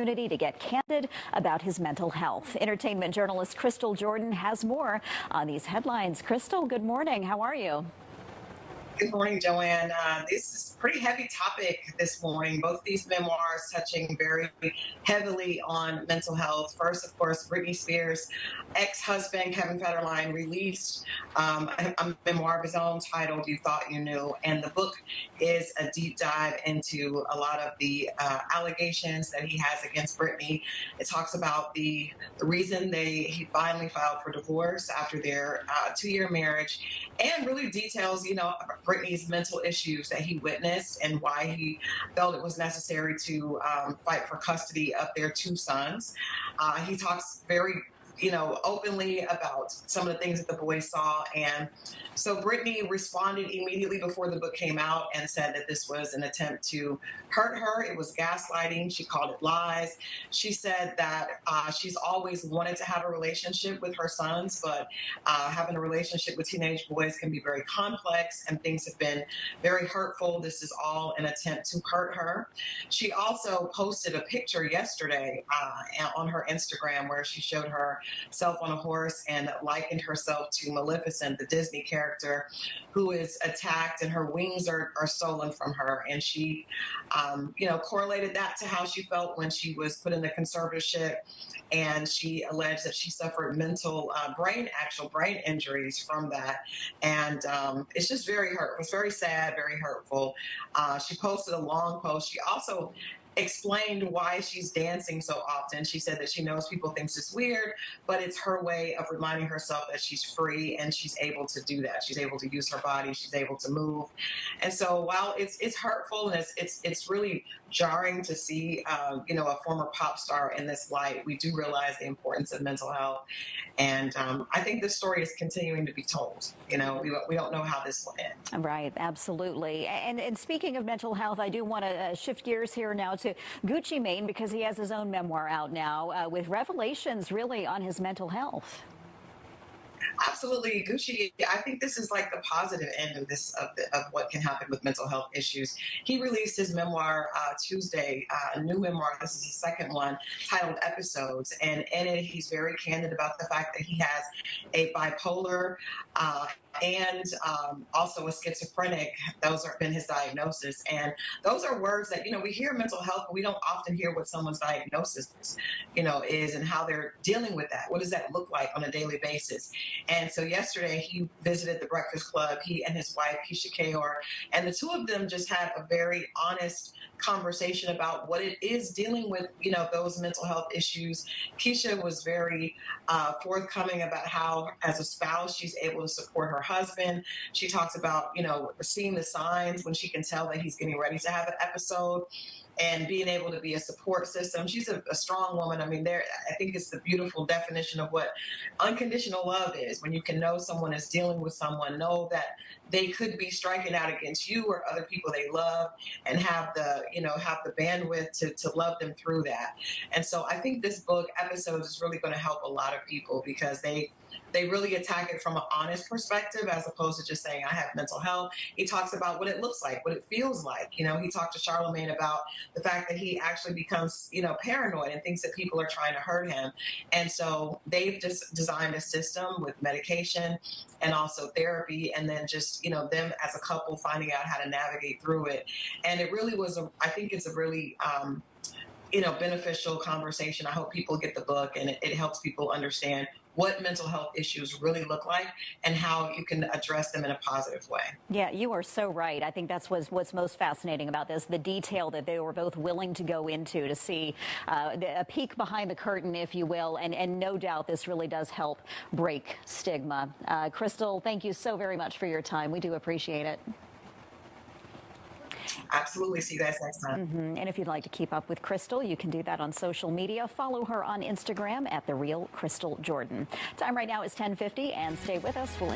To get candid about his mental health. Entertainment journalist Crystal Jordan has more on these headlines. Crystal, good morning. How are you? Good morning, Joanne. This is a pretty heavy topic this morning. Both these memoirs touching very heavily on mental health. First, of course, Britney Spears' ex-husband, Kevin Federline, released a memoir of his own titled You Thought You Knew. And the book is a deep dive into a lot of the allegations that he has against Britney. It talks about the reason he finally filed for divorce after their 2-year marriage, and really details, Britney's mental issues that he witnessed and why he felt it was necessary to fight for custody of their 2 sons. He talks very openly about some of the things that the boys saw. And so Britney responded immediately before the book came out and said that this was an attempt to hurt her. It was gaslighting. She called it lies. She said that she's always wanted to have a relationship with her sons, but having a relationship with teenage boys can be very complex and things have been very hurtful. This is all an attempt to hurt her. She also posted a picture yesterday on her Instagram where she showed herself on a horse and likened herself to Maleficent, the Disney character, who is attacked and her wings are stolen from her. And she, correlated that to how she felt when she was put in the conservatorship. And she alleged that she suffered actual brain injuries from that. And it's just very hurtful. It's very sad, very hurtful. She posted a long post. She also explained why she's dancing so often. She said that she knows people think it's weird, but it's her way of reminding herself that she's free and she's able to do that. She's able to use her body. She's able to move. And so while it's hurtful and it's really jarring to see, a former pop star in this light, we do realize the importance of mental health. And I think this story is continuing to be told. We don't know how this will end. Right, absolutely. And speaking of mental health, I do want to shift gears here now to Gucci Mane, because he has his own memoir out now with revelations really on his mental health. Absolutely, Gucci. I think this is like the positive end of this of what can happen with mental health issues. He released his memoir Tuesday, a new memoir. This is his second one, titled Episodes, and in it he's very candid about the fact that he has a bipolar and also a schizophrenic. Those have been his diagnosis, and those are words that we hear mental health, but we don't often hear what someone's diagnosis is and how they're dealing with that. What does that look like on a daily basis? And so yesterday he visited the Breakfast Club, he and his wife, Keisha Kaur, and the two of them just had a very honest conversation about what it is dealing with, those mental health issues. Keisha was very forthcoming about how, as a spouse, she's able to support her husband. She talks about, seeing the signs when she can tell that he's getting ready to have an episode, and being able to be a support system. She's a strong woman. I mean, I think it's the beautiful definition of what unconditional love is. When you can know someone is dealing with someone, know that they could be striking out against you or other people they love, and have the bandwidth to love them through that. And so I think this book, Episodes, is really going to help a lot of people, because they really attack it from an honest perspective, as opposed to just saying, I have mental health. He talks about what it looks like, what it feels like. He talked to Charlemagne about the fact that he actually becomes, paranoid and thinks that people are trying to hurt him. And so they've just designed a system with medication and also therapy, and then just, them as a couple finding out how to navigate through it. And it really was, I think it's a really, beneficial conversation. I hope people get the book, and it helps people understand what mental health issues really look like and how you can address them in a positive way. Yeah, you are so right. I think that's what's most fascinating about this, the detail that they were both willing to go into to see a peek behind the curtain, if you will, and no doubt this really does help break stigma. Crystal, thank you so very much for your time. We do appreciate it. Absolutely. See you guys next time. And if you'd like to keep up with Crystal, you can do that on social media. Follow her on Instagram at @TheRealCrystalJordan. Time right now is 10:50, and stay with us. We'll